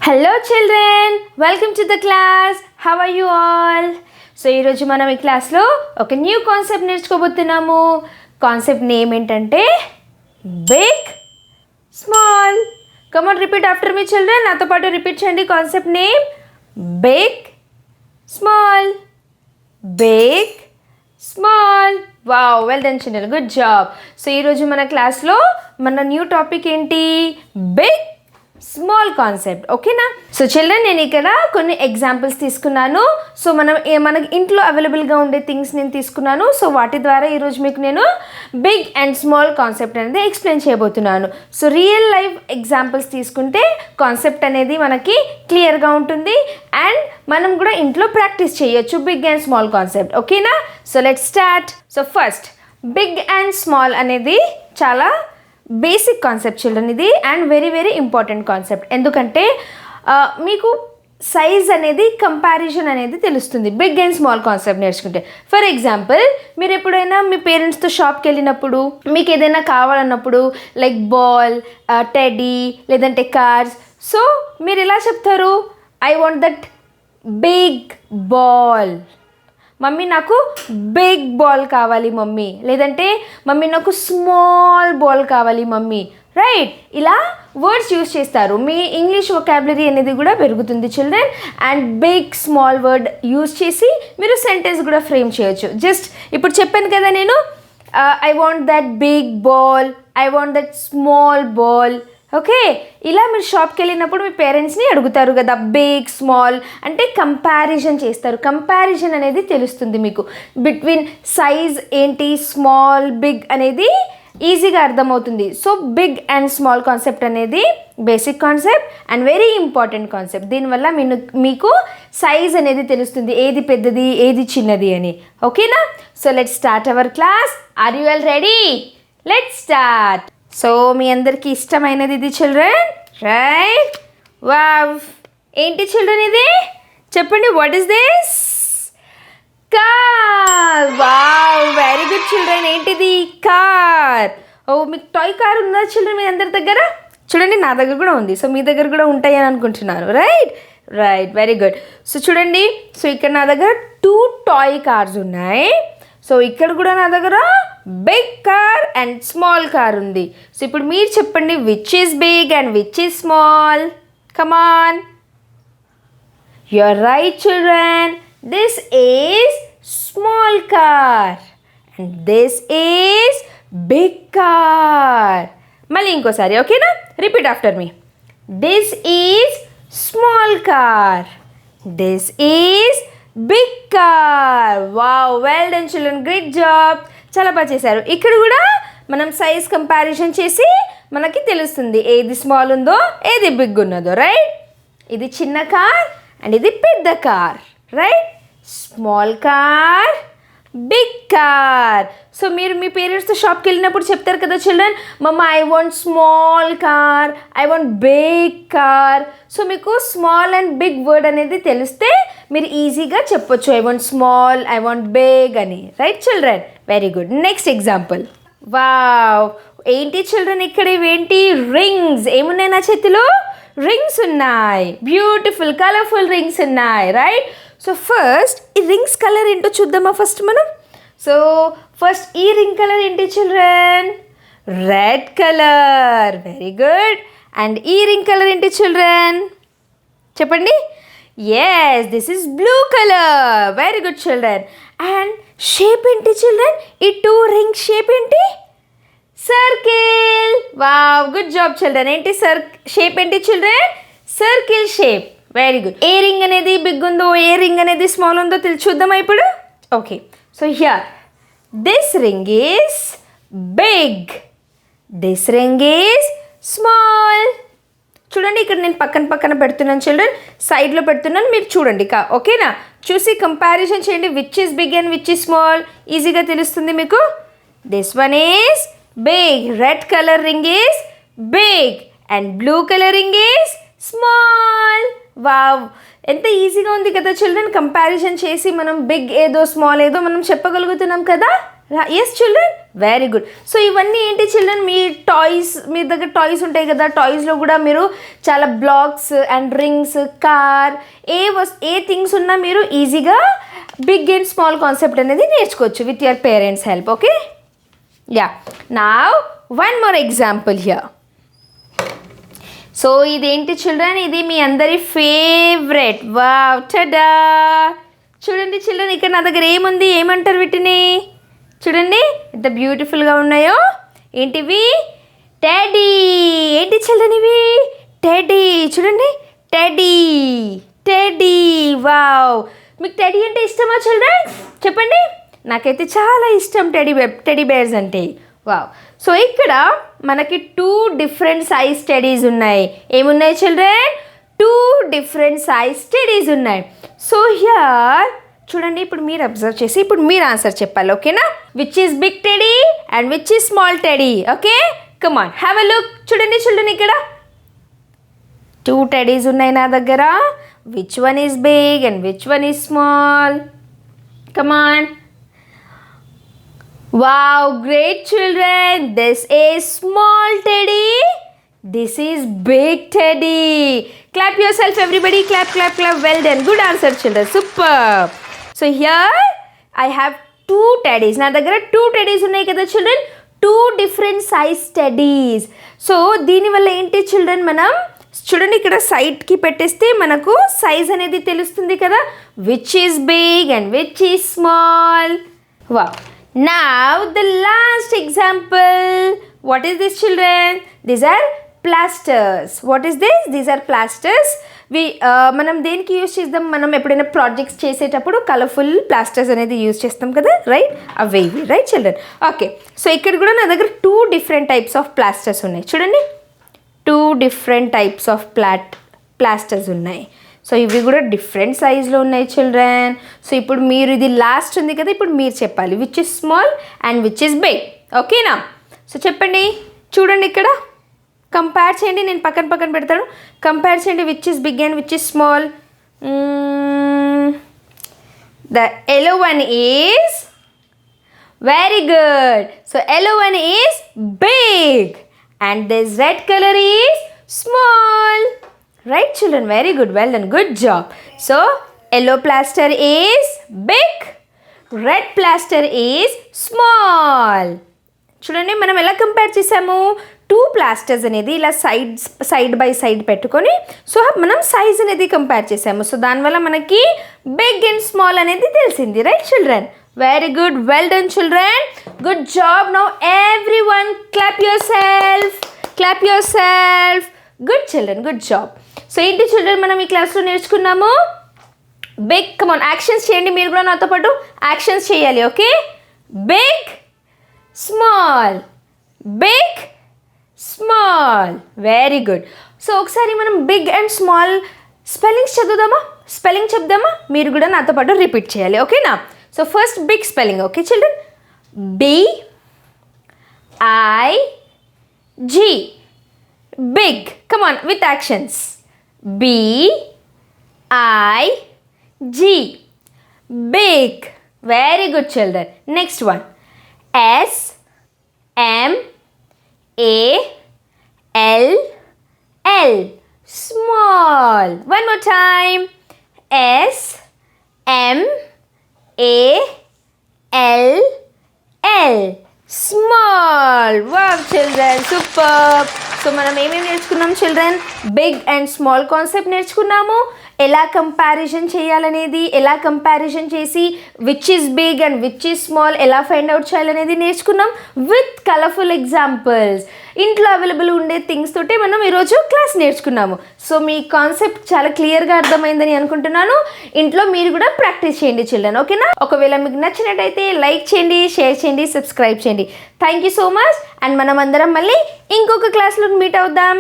Hello children, welcome to the class. How are you all? So ఈరోజు మనం ఈ క్లాస్లో ఒక న్యూ కాన్సెప్ట్ నేర్చుకోబోతున్నాము. కాన్సెప్ట్ నేమ్ ఏంటంటే big small. Come on repeat after me children. నాతో పాటు రిపీట్ చేయండి concept name big small. Big small. Wow, well done children, good job. So ఈరోజు మన క్లాస్లో మన న్యూ టాపిక్ ఏంటి? Big small concept. ఓకేనా? సో చిల్డ్రన్, నేను ఇక్కడ కొన్ని ఎగ్జాంపుల్స్ తీసుకున్నాను. సో మనకి ఇంట్లో అవైలబుల్గా ఉండే థింగ్స్ నేను తీసుకున్నాను. సో వాటి ద్వారా ఈరోజు మీకు నేను బిగ్ అండ్ స్మాల్ కాన్సెప్ట్ అనేది ఎక్స్ప్లెయిన్ చేయబోతున్నాను. సో రియల్ లైఫ్ ఎగ్జాంపుల్స్ తీసుకుంటే కాన్సెప్ట్ అనేది మనకి క్లియర్గా ఉంటుంది అండ్ మనం కూడా ఇంట్లో ప్రాక్టీస్ చేయొచ్చు బిగ్ అండ్ స్మాల్ కాన్సెప్ట్. ఓకేనా? So let's start. So first, big and small అనేది చాలా బేసిక్ కాన్సెప్ట్ చిల్డ్రన్ ఇది, and very very important concept. ఎందుకంటే మీకు సైజ్ అనేది కంపారిజన్ అనేది తెలుస్తుంది బిగ్ అండ్ స్మాల్ కాన్సెప్ట్ నేర్చుకుంటే. ఫర్ ఎగ్జాంపుల్, మీరు ఎప్పుడైనా మీ పేరెంట్స్తో షాప్కి వెళ్ళినప్పుడు మీకు ఏదైనా కావాలన్నప్పుడు లైక్ బాల్, టెడీ లేదంటే కార్స్, సో మీరు ఎలా చెప్తారు? I want that big ball. Mummy నాకు బిగ్ బాల్ కావాలి మమ్మీ, లేదంటే మమ్మీ నాకు స్మాల్ బాల్ కావాలి మమ్మీ, రైట్? ఇలా వర్డ్స్ యూజ్ చేస్తారు. మీ ఇంగ్లీష్ వొకాబులరీ అనేది కూడా పెరుగుతుంది children. And big small word use చేసి మీరు సెంటెన్స్ కూడా ఫ్రేమ్ చేయొచ్చు. జస్ట్ ఇప్పుడు చెప్పాను కదా నేను, I want that big ball, I want that small ball. Okay, ఇలా మీరు షాప్కి వెళ్ళినప్పుడు మీ పేరెంట్స్ని అడుగుతారు కదా బిగ్ స్మాల్ అంటే కంపారిజన్ చేస్తారు. కంపారిజన్ అనేది తెలుస్తుంది మీకు బిట్వీన్ సైజ్ ఏంటి, స్మాల్ బిగ్ అనేది ఈజీగా అర్థమవుతుంది. So big and small concept అనేది basic concept and very important concept. దీనివల్ల మీకు సైజ్ అనేది తెలుస్తుంది, ఏది పెద్దది ఏది చిన్నది అని. ఓకేనా? So let's start our class. Are you all ready? Let's start. So మీ అందరికీ ఇష్టమైనది ఇది చిల్డ్రన్, రైట్? వావ్, ఏంటి చిల్డ్రన్ ఇది? చెప్పండి, what is this? Car. Wow, very good children. ఏంటిది? కార్. ఓ, మీకు టాయ్ కార్ ఉందా చిల్డ్రన్ మీ అందరి దగ్గర? చూడండి, నా దగ్గర కూడా ఉంది. సో మీ దగ్గర కూడా ఉంటాయని అనుకుంటున్నాను, right? Right, very good. So చూడండి, సో ఇక్కడ నా దగ్గర 2 టాయ్ కార్స్ ఉన్నాయి. సో ఇక్కడ కూడా నా దగ్గర big car and small car ఉంది. సో ఇప్పుడు మీరు చెప్పండి, which is big and which is small? Come on. You are right children, this is small car and this is big car. మళ్ళీ ఇంకోసారి, ఓకేనా? Repeat after me. This is small car, this is big car. Wow, well done children, great job, చాలా బాగా చేశారు. ఇక్కడ కూడా మనం size comparison చేసి మనకి తెలుస్తుంది ఏది స్మాల్ ఉందో ఏది బిగ్ ఉన్నదో, రైట్? ఇది చిన్న కార్ అండ్ ఇది పెద్ద car, right? Small car, big car. So మీరు మీ పేరెంట్స్తో షాప్కి వెళ్ళినప్పుడు చెప్తారు కదా children, mamma I want small car, I want big car. So మీకు స్మాల్ అండ్ బిగ్ వర్డ్ అనేది తెలిస్తే మీరు ఈజీగా చెప్పొచ్చు I want small, I want big అని, right children? Very good. Next example. Wow, ఏంటి చిల్డ్రన్ ఇక్కడ ఇవేంటి? రింగ్స్. ఏమున్నాయి నా చేతిలో? రింగ్స్ ఉన్నాయి. బ్యూటిఫుల్ కలర్ఫుల్ రింగ్స్ ఉన్నాయి, రైట్? సో ఫస్ట్ ఈ రింగ్స్ కలర్ ఏంటో చూద్దామా ఫస్ట్ మనం. సో ఫస్ట్ ఈ రింగ్ కలర్ ఏంటి children? Red colour. Very good. And ఈ రింగ్ కలర్ ఏంటి చిల్డ్రన్? చెప్పండి. Yes, this is blue colour. Very good children. And shape ఏంటి చిల్డ్రన్? ఈ 2 రింగ్ షేప్ ఏంటి? Circle. Wow, good job children. ఏంటి shape ఏంటి children? Circle shape. Very good. ఏ ring అనేది బిగ్ ఉందో ఏ రింగ్ అనేది స్మాల్ ఉందో చూద్దామా ఇప్పుడు? Okay, so here this ring is big, this ring is small. చూడండి, ఇక్కడ నేను పక్కన పెడుతున్నాను చిల్డ్రన్, సైడ్లో పెడుతున్నాను, మీరు చూడండి ఓకేనా? చూసి కంపారిజన్ చేయండి, which is big and which is small. ఈజీగా తెలుస్తుంది మీకు. This one is big, red colour ring is big and blue colour ring is small. Wow, ఎంత ఈజీగా ఉంది కదా చిల్డ్రన్. కంపారిజన్ చేసి మనం బిగ్ ఏదో స్మాల్ ఏదో మనం చెప్పగలుగుతున్నాం కదా, yes children, very good. So ఇవన్నీ ఏంటి చిల్డ్రన్, మీ దగ్గర టాయ్స్ ఉంటాయి కదా, టాయ్స్లో కూడా మీరు చాలా blocks and rings, car, A things ఉన్నా మీరు ఈజీగా బిగ్ అండ్ స్మాల్ కాన్సెప్ట్ అనేది నేర్చుకోవచ్చు with your parents help. Okay, yeah. Now one more example here. So ఇదేంటి చిల్డ్రన్, ఇది మీ అందరి ఫేవరెట్. Wow, ta-da! చూడండి చిల్డ్రన్, ఇక్కడ నా దగ్గర ఏముంది, ఏమంటారు వీటిని? చూడండి ఎంత బ్యూటిఫుల్గా ఉన్నాయో. ఏంటివి? టెడ్డీ. ఏంటి చిల్డ్రన్ ఇవి? టెడ్డీ. చూడండి, టెడ్డీ, టెడ్డీ. వావ్, మీకు టెడ్డీ అంటే ఇష్టమా చిల్డ్రన్? చెప్పండి. నాకైతే చాలా ఇష్టం టెడ్డీ బేర్స్ అంటే. వావ్. సో ఇక్కడ మనకి 2 డిఫరెంట్ సైజ్ టెడ్డీస్ ఉన్నాయి. ఏమున్నాయి చిల్డ్రన్? 2 డిఫరెంట్ సైజ్ టెడ్డీస్ ఉన్నాయి. సో హియర్ చూడండి, ఇప్పుడు మీరు అబ్జర్వ్ చేసి ఇప్పుడు మీరు ఆన్సర్ చెప్పాలి. ఓకేనా? Which is big teddy and which is small teddy. Okay, come on, have a look. చూడండి చిల్డ్రన్, ఇక్కడ 2 టెడ్డీస్ ఉన్నాయి నా దగ్గర. Which one is big and which one is small? Come on. Wow, great children. This is small teddy. This is big teddy. Clap yourself everybody. Clap, clap, clap. Well done. Good answer children. Superb. So here I have 2 teddies. నా దగ్గర 2 teddies ఉన్నాయి కదా children. 2 different size teddies. So దీనివల్ల ఏంటి children, మనం చూడండి ఇక్కడ సైడ్కి పెట్టేస్తే మనకు సైజ్ అనేది తెలుస్తుంది కదా. Which is big and which is small. Wow. Now the last example. What is this children? These are plasters. What is this? These are plasters. మనం దేనికి యూజ్ చేద్దాం, మనం ఎప్పుడైనా ప్రాజెక్ట్స్ చేసేటప్పుడు కలర్ఫుల్ ప్లాస్టర్స్ అనేది యూజ్ చేస్తాం కదా, రైట్? అవి రైట్ చిల్డ్రన్. ఓకే, సో ఇక్కడ కూడా నా దగ్గర 2 డిఫరెంట్ టైప్స్ ఆఫ్ ప్లాస్టర్స్ ఉన్నాయి. చూడండి, 2 డిఫరెంట్ టైప్స్ ఆఫ్ ప్లాస్టర్స్ ఉన్నాయి. సో ఇవి కూడా డిఫరెంట్ సైజ్లో ఉన్నాయి చిల్డ్రన్. సో ఇప్పుడు మీరు ఇది లాస్ట్ ఉంది కదా, ఇప్పుడు మీరు చెప్పాలి which is small and which is big. ఓకేనా? సో చెప్పండి. చూడండి ఇక్కడ కంపేర్ చేయండి, నేను పక్కన పెడతాను. కంపేర్ చేయండి which is big and which is small. The yellow one is very good. So yellow one is big and this red color is small. Right children, very good, well done, good job. So yellow plaster is big, red plaster is small. చూడండి మనం ఎలా compare చేసాము, 2 plasters అనేది ఇలా side by side పెట్టుకొని so మనం size అనేది compare చేసాము. సో దానివల్ల మనకి బిగ్ అండ్ స్మాల్ అనేది తెలిసింది. Right children, very good, well done children, good job. Now everyone clap your self. Good children, good job. So ఏంటి చిల్డ్రన్, మనం ఈ క్లాస్లో నేర్చుకున్నాము బిగ్. కమాన్, యాక్షన్స్ చేయండి మీరు కూడా నాతో పాటు, యాక్షన్స్ చేయాలి. Okay, big small, big small, very good. So ఒకసారి మనం బిగ్ అండ్ స్మాల్ స్పెల్లింగ్స్ చెప్దామా? మీరు కూడా నాతో పాటు రిపీట్ చేయాలి. ఓకేనా? So first big spelling. Okay children, BIG, big. Come on with actions. BIG, big. Very good children. Next one, SMALL, small. One more time, SMALL, small. Wow children, superb. So మనం ఏమేమి నేర్చుకున్నాం children, big and small concept నేర్చుకున్నాము. ఎలా comparison చేయాలనేది, ఎలా comparison చేసి which is big and which is small ఎలా find out చేయాలనేది నేర్చుకున్నాం విత్ కలర్ఫుల్ ఎగ్జాంపుల్స్. ఇంట్లో అవైలబుల్ ఉండే థింగ్స్ తోటే మనం ఈరోజు క్లాస్ నేర్చుకున్నాము. సో మీ కాన్సెప్ట్ చాలా క్లియర్గా అర్థమైందని అనుకుంటున్నాను. ఇంట్లో మీరు కూడా ప్రాక్టీస్ చేయండి చిల్డ్రన్. ఓకేనా? ఒకవేళ మీకు నచ్చినట్టయితే లైక్ చేయండి, షేర్ చేయండి, సబ్స్క్రైబ్ చేయండి. Thank you so much. And మనం అందరం మళ్ళీ ఇంకొక క్లాస్లో మీట్ అవుదాం.